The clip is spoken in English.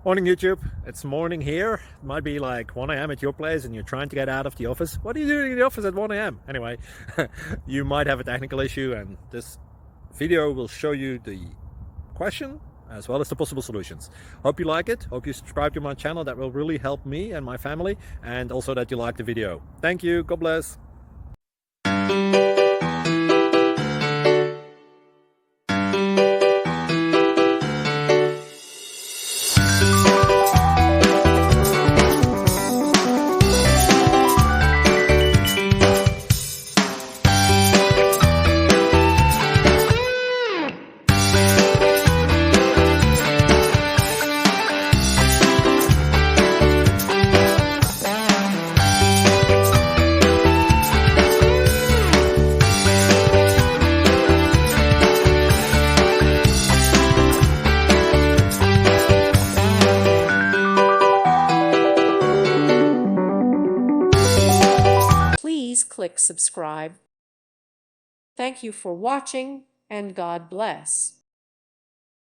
Morning YouTube, it's morning here. It might be like 1 a.m. at your place and you're trying to get out of the office. What are you doing in the office at 1 a.m.? Anyway, you might have a technical issue and this video will show you the question as well as the possible solutions. Hope you like it, hope you subscribe to my channel. That will really help me and my family, and also that you like the video. Thank you, God bless. Please click subscribe. Thank you for watching, and God bless.